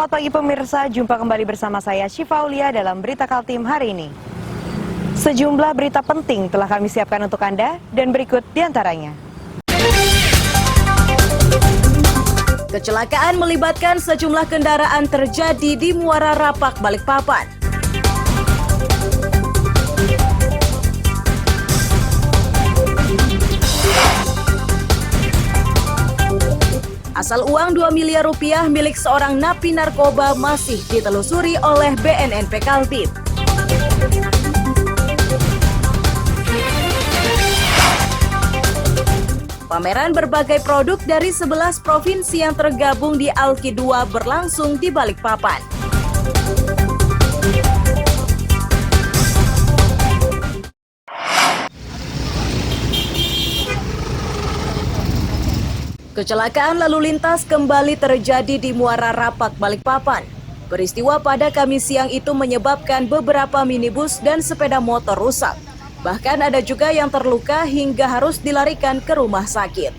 Selamat pagi pemirsa, jumpa kembali bersama saya Syifa Aulia dalam Berita Kaltim hari ini. Sejumlah berita penting telah kami siapkan untuk Anda dan berikut diantaranya. Kecelakaan melibatkan sejumlah kendaraan terjadi di Muara Rapak, Balikpapan. Asal uang 2 miliar rupiah milik seorang napi narkoba masih ditelusuri oleh BNNP Kaltim. Pameran berbagai produk dari 11 provinsi yang tergabung di Alki 2 berlangsung di Balikpapan. Kecelakaan lalu lintas kembali terjadi di Muara Rapak, Balikpapan. Peristiwa pada Kamis siang itu menyebabkan beberapa minibus dan sepeda motor rusak. Bahkan ada juga yang terluka hingga harus dilarikan ke rumah sakit.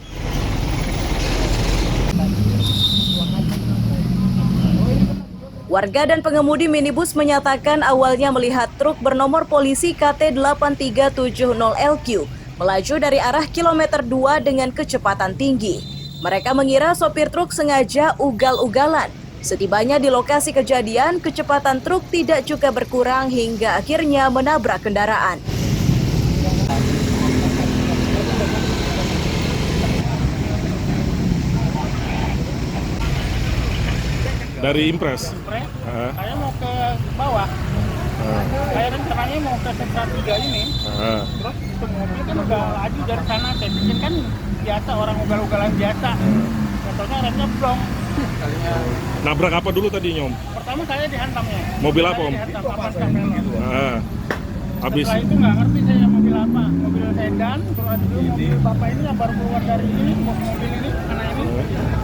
Warga dan pengemudi minibus menyatakan awalnya melihat truk bernomor polisi KT8370LQ melaju dari arah kilometer 2 dengan kecepatan tinggi. Mereka mengira sopir truk sengaja ugal-ugalan. Setibanya di lokasi kejadian, kecepatan truk tidak juga berkurang hingga akhirnya menabrak kendaraan. Dari Impres? Saya mau ke bawah. Saya rencananya mau ke sentra 3 ini. Terus itu mobil kan udah laju dari sana. Saya pikir kan biasa, orang ugal-ugalan biasa. Contohnya remnya blong. Nabrak apa dulu tadi, Nyom? Pertama saya dihantamnya. Mobil apa, Om? Dihantam Avanza gitu. Habis Setelah itu nggak ngerti saya mobil apa. Mobil sedan, terus itu mobil bapak ini yang baru keluar dari ini, mobil ini, anak ini.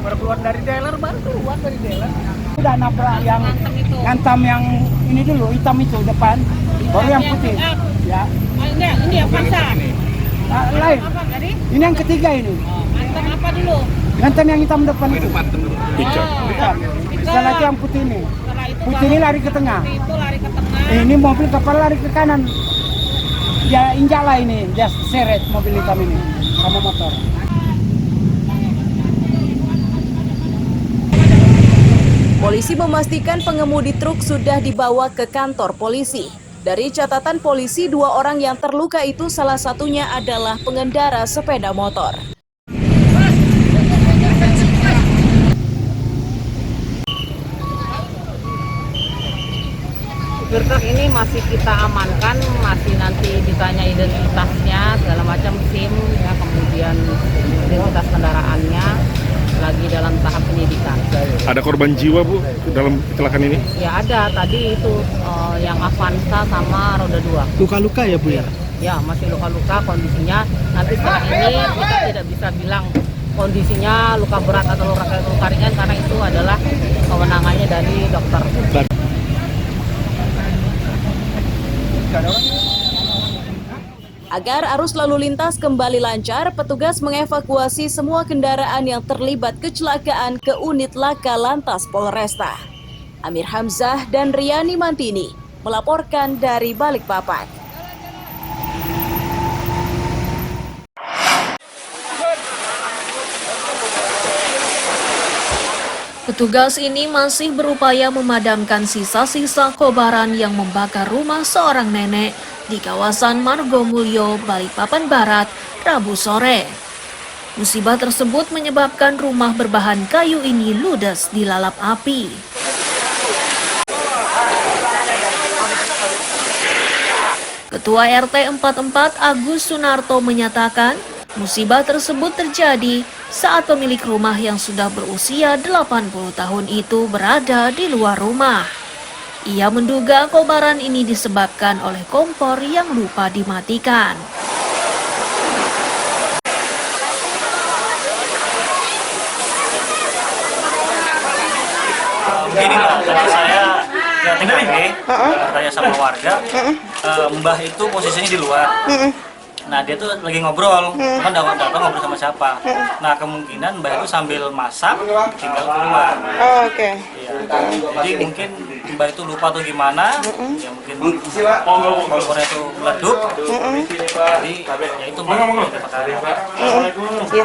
Baru keluar dari dealer, baru keluar dari dealer. Udah nabrak yang ngantam yang ini dulu, hitam itu depan, baru yang putih. Ya. Ini Avanza. Lain. Ini yang ketiga ini. Ngantem apa dulu? Ngantem yang hitam depan itu. Pickup. Setelah itu yang putih ini. Putih ini lari ke tengah. Itu lari ke tengah. Ini mobil kepala lari ke kanan. Ya injak lah ini, dia seret mobil hitam ini sama motor. Polisi memastikan pengemudi truk sudah dibawa ke kantor polisi. Dari catatan polisi, 2 orang yang terluka itu salah satunya adalah pengendara sepeda motor. Supir truk ini masih kita amankan, masih nanti ditanya identitasnya, segala macam SIM, ya, kemudian identitas kendaraannya, lagi dalam tahap penyidikan. Ada korban jiwa, Bu, dalam kecelakaan ini? Ya ada, tadi itu yang Avanza sama roda 2. Luka-luka ya Bu ya? Ya masih luka-luka kondisinya. Nanti setelah ini kita tidak bisa bilang kondisinya luka berat atau luka ringan karena itu adalah kewenangannya dari dokter. Agar arus lalu lintas kembali lancar, petugas mengevakuasi semua kendaraan yang terlibat kecelakaan ke unit laka lantas Polresta. Amir Hamzah dan Riani Mantini melaporkan dari Balikpapan. Petugas ini masih berupaya memadamkan sisa-sisa kobaran yang membakar rumah seorang nenek di kawasan Margomulyo, Balikpapan Barat, Rabu sore. Musibah tersebut menyebabkan rumah berbahan kayu ini ludes dilalap api. Ketua RT 44 Agus Sunarto menyatakan, musibah tersebut terjadi saat pemilik rumah yang sudah berusia 80 tahun itu berada di luar rumah. Ia menduga kobaran ini disebabkan oleh kompor yang lupa dimatikan. Begini Mbak, tadi saya ke TKP, bertanya sama warga, Mbah itu posisinya di luar. Nah dia tuh lagi ngobrol, cuman nggak tahu ngobrol sama siapa. Nah kemungkinan Mbak itu sambil masak tinggal keluar. Oh, oke. Iya. Jadi mungkin Mbak itu lupa atau gimana, ya mungkin kompornya itu meleduk. Jadi ya itu Mbak kebakaran. Ya.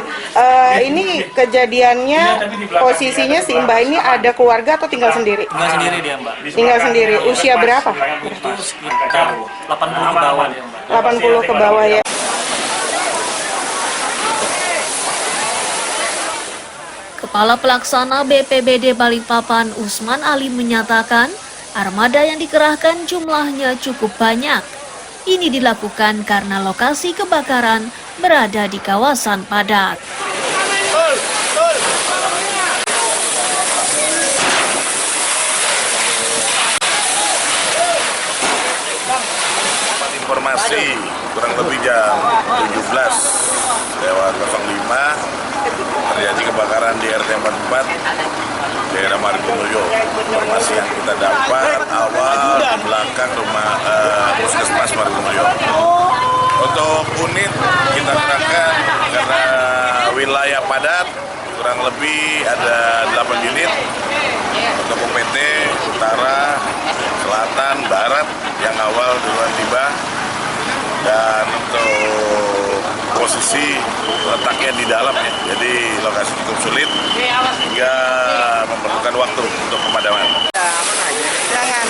Ini kejadiannya posisinya si Mbak ini ada keluarga atau tinggal sendiri? Tinggal sendiri dia Mbak. Tinggal sendiri. Usia berapa? Itu sekitar 80 ke bawah dia Mbak. 80 ke bawah ya. Kepala Pelaksana BPBD Balikpapan Usman Ali menyatakan, armada yang dikerahkan jumlahnya cukup banyak. Ini dilakukan karena lokasi kebakaran berada di kawasan padat. Informasi kurang lebih jam 17:05 terjadi kebakaran di RT 44 daerah Margomulyo. Informasi yang kita dapat awal di belakang rumah Puskesmas Margomulyo. Untuk unit kita kerahkan karena wilayah padat, kurang lebih ada 8 unit untuk UPT Utara, Selatan, Barat yang awal duluan tiba. Dan untuk posisi letaknya di dalam ya, jadi lokasi cukup sulit hingga memerlukan waktu untuk pemadaman. Jangan.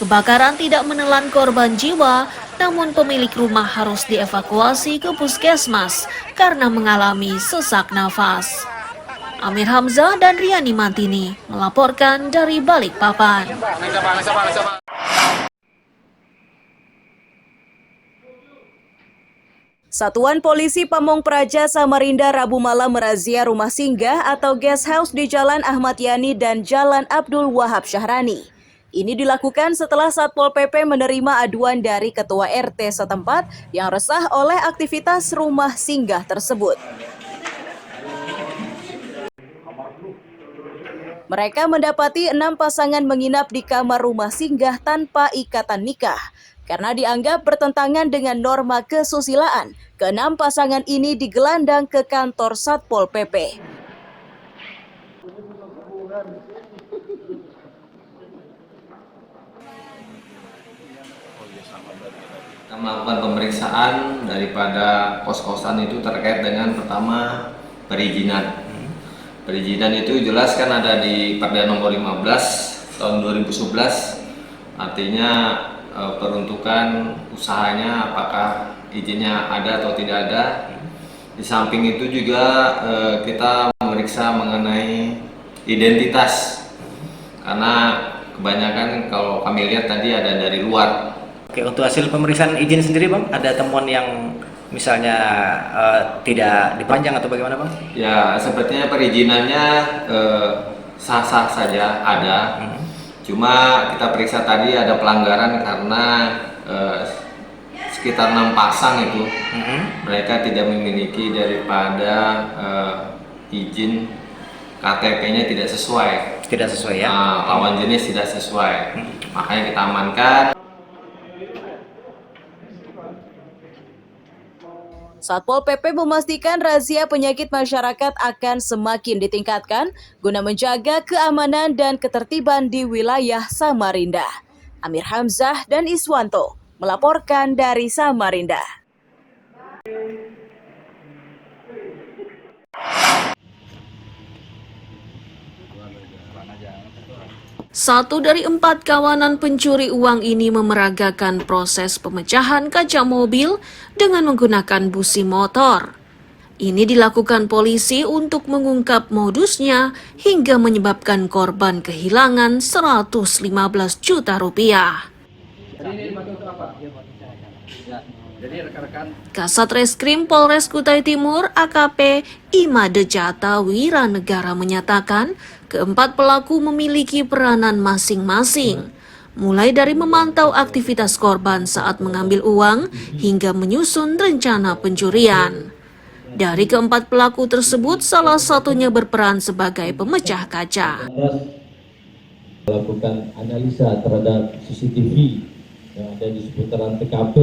Kebakaran tidak menelan korban jiwa, namun pemilik rumah harus dievakuasi ke puskesmas karena mengalami sesak nafas. Amir Hamzah dan Riani Mantini melaporkan dari Balikpapan. Satuan Polisi Pamong Praja Samarinda Rabu malam merazia rumah singgah atau guest house di Jalan Ahmad Yani dan Jalan Abdul Wahab Syahrani. Ini dilakukan setelah Satpol PP menerima aduan dari Ketua RT setempat yang resah oleh aktivitas rumah singgah tersebut. Mereka mendapati 6 pasangan menginap di kamar rumah singgah tanpa ikatan nikah. Karena dianggap bertentangan dengan norma kesusilaan, ke-6 pasangan ini digelandang ke kantor Satpol PP. Kita melakukan pemeriksaan daripada kos-kosan itu terkait dengan pertama perizinan. Perizinan itu jelas kan ada di Perda nomor 15 tahun 2011, artinya peruntukan usahanya apakah izinnya ada atau tidak ada. Di samping itu juga kita memeriksa mengenai identitas, karena kebanyakan kalau kami lihat tadi ada dari luar. Oke, untuk hasil pemeriksaan izin sendiri Bang, ada temuan yang misalnya tidak dipanjang atau bagaimana Bang? Ya, sepertinya perizinannya sah-sah saja ada. Cuma kita periksa tadi ada pelanggaran karena sekitar 6 pasang itu mereka tidak memiliki daripada izin KTP-nya tidak sesuai. Tidak sesuai ya? Lawan jenis tidak sesuai. Makanya kita amankan. Satpol PP memastikan razia penyakit masyarakat akan semakin ditingkatkan guna menjaga keamanan dan ketertiban di wilayah Samarinda. Amir Hamzah dan Iswanto melaporkan dari Samarinda. Satu dari 4 kawanan pencuri uang ini memeragakan proses pemecahan kaca mobil dengan menggunakan busi motor. Ini dilakukan polisi untuk mengungkap modusnya hingga menyebabkan korban kehilangan 115 juta rupiah. Kasat Reskrim Polres Kutai Timur AKP Imade Jata Wiranegara menyatakan keempat pelaku memiliki peranan masing-masing, mulai dari memantau aktivitas korban saat mengambil uang hingga menyusun rencana pencurian. Dari keempat pelaku tersebut, salah satunya berperan sebagai pemecah kaca. Melakukan analisa terhadap CCTV yang ada di seputaran TKP.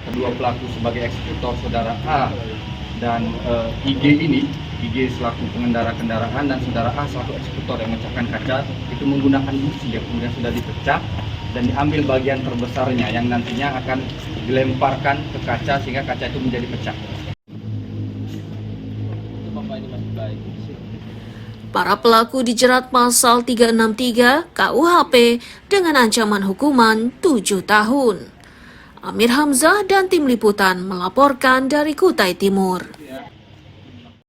Kedua pelaku sebagai eksekutor saudara A dan IG ini, IG selaku pengendara kendaraan dan saudara A selaku eksekutor yang memecahkan kaca itu menggunakan busi yang kemudian sudah dipecah dan diambil bagian terbesarnya yang nantinya akan dilemparkan ke kaca sehingga kaca itu menjadi pecah. Para pelaku dijerat pasal 363 KUHP dengan ancaman hukuman 7 tahun. Amir Hamzah dan tim liputan melaporkan dari Kutai Timur.